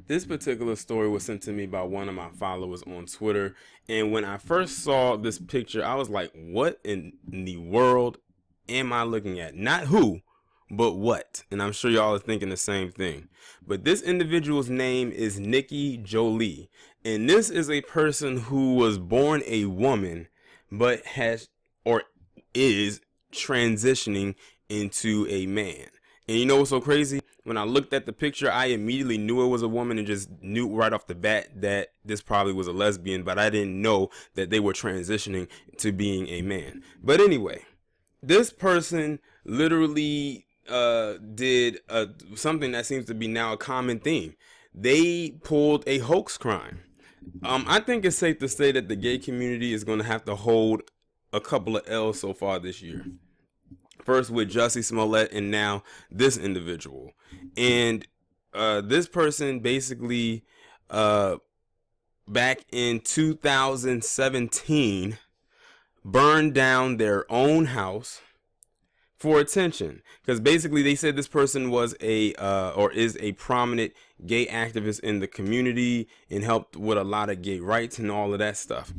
This particular story was sent to me by one of my followers on Twitter. And when I first saw this picture, I was like, what in the world am I looking at? Not who, but what? And I'm sure y'all are thinking the same thing. But this individual's name is Nikki Jolie. And this is a person who was born a woman, but has or is transitioning into a man. And you know what's so crazy? When I looked at the picture, I immediately knew it was a woman and just knew right off the bat that this probably was a lesbian, but I didn't know that they were transitioning to being a man. But anyway, this person literally did something that seems to be now a common theme. They pulled a hoax crime. I think it's safe to say that the gay community is going to have to hold a couple of L's so far this year. First with Jussie Smollett and now this individual. And this person basically back in 2017 burned down their own house for attention, because basically they said this person was a or is a prominent gay activist in the community and helped with a lot of gay rights and all of that stuff.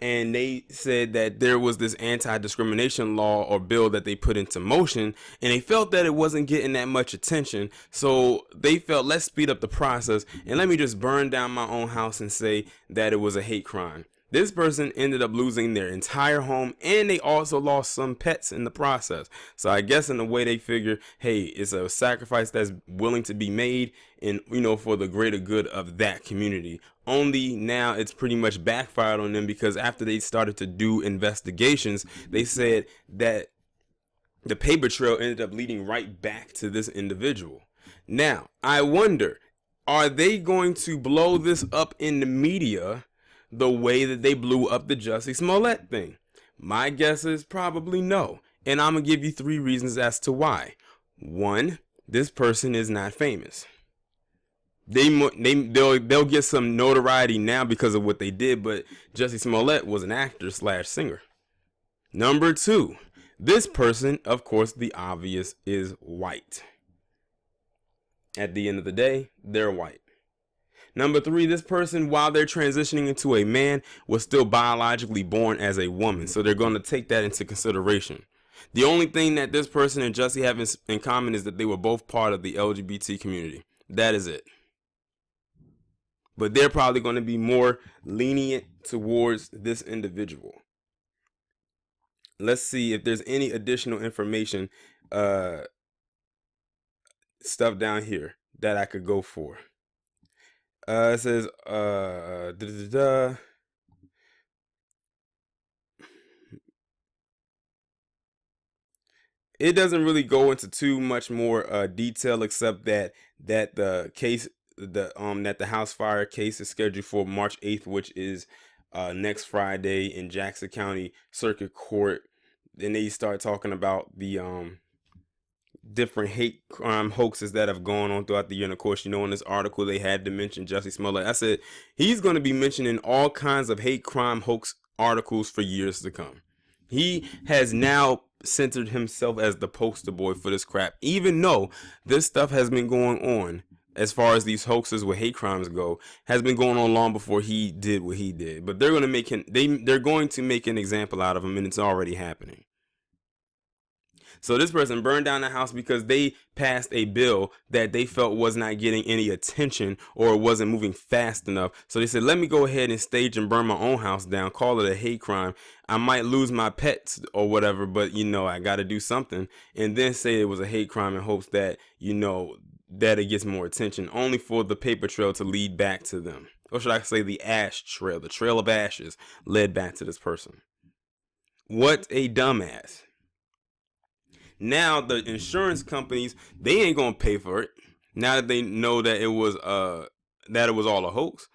And they said that there was this anti-discrimination law or bill that they put into motion, and they felt that it wasn't getting that much attention, so they felt, let's speed up the process and let me just burn down my own house and say that it was a hate crime. This person ended up losing their entire home, and they also lost some pets in the process. So I guess in a way they figure, hey, it's a sacrifice that's willing to be made, and for the greater good of that community. Only now it's pretty much backfired on them, because after they started to do investigations, they said that the paper trail ended up leading right back to this individual. Now, I wonder, are they going to blow this up in the media the way that they blew up the Jussie Smollett thing? My guess is probably no. And I'm going to give you 3 reasons as to why. 1, this person is not famous. They'll get some notoriety now because of what they did, but Jussie Smollett was an actor / singer. Number 2, this person, of course, the obvious, is white. At the end of the day, they're white. Number 3, this person, while they're transitioning into a man, was still biologically born as a woman. So they're going to take that into consideration. The only thing that this person and Jussie have in common is that they were both part of the LGBT community. That is it. But they're probably going to be more lenient towards this individual. Let's see if there's any additional information, stuff down here that I could go for. It says, It doesn't really go into too much more detail, except that the case, that the house fire case is scheduled for March 8th, which is next Friday in Jackson County Circuit Court. Then they start talking about the different hate crime hoaxes that have gone on throughout the year. And of course, in this article they had to mention Jussie Smollett. I said he's going to be mentioning all kinds of hate crime hoax articles for years to come. He has now centered himself as the poster boy for this crap, even though this stuff has been going on, as far as these hoaxes with hate crimes go, has been going on long before he did what he did. But they're going to make him, they're going to make an example out of him, and it's already happening. So this person burned down the house because they passed a bill that they felt was not getting any attention, or wasn't moving fast enough. So they said, let me go ahead and stage and burn my own house down, call it a hate crime. I might lose my pets or whatever, but I got to do something. And then say it was a hate crime in hopes that, that it gets more attention, only for the paper trail to lead back to them. Or should I say the ash trail, the trail of ashes led back to this person. What a dumbass. Now the insurance companies, they ain't gonna pay for it. Now that they know that it was all a hoax.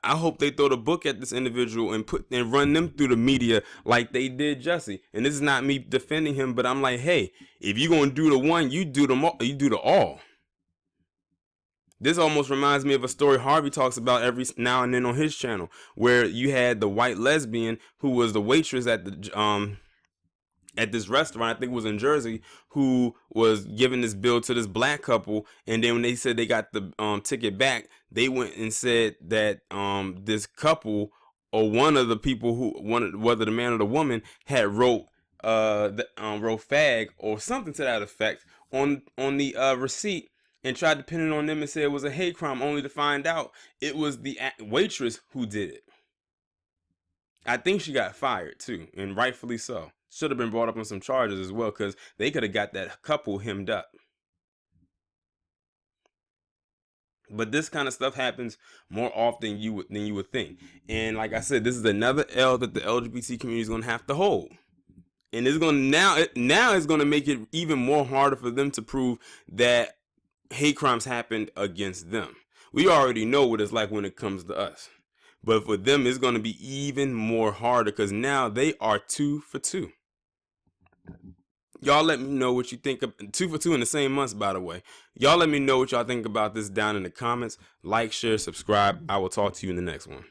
I hope they throw the book at this individual and run them through the media like they did Jussie. And this is not me defending him, but I'm like, hey, if you're gonna do the one, you do them all. You do the all. This almost reminds me of a story Harvey talks about every now and then on his channel, where you had the white lesbian who was the waitress at the at this restaurant, I think it was in Jersey, who was giving this bill to this black couple, and then when they said they got the ticket back, they went and said that this couple or one of the people who whether the man or the woman had wrote fag or something to that effect on the receipt, and tried to pin it on them and say it was a hate crime, only to find out it was the waitress who did it. I think she got fired too, and rightfully so. Should have been brought up on some charges as well, because they could have got that couple hemmed up. But this kind of stuff happens more often than you would think. And like I said, this is another L that the LGBT community is going to have to hold. And it's going to now it's going to make it even more harder for them to prove that hate crimes happened against them. We already know what it's like when it comes to us. But for them, it's going to be even more harder, because now they are 2 for 2. Y'all let me know what you think of 2 for 2 in the same months, by the way. Y'all let me know what y'all think about this down in the comments. Like, share, subscribe. I will talk to you in the next one.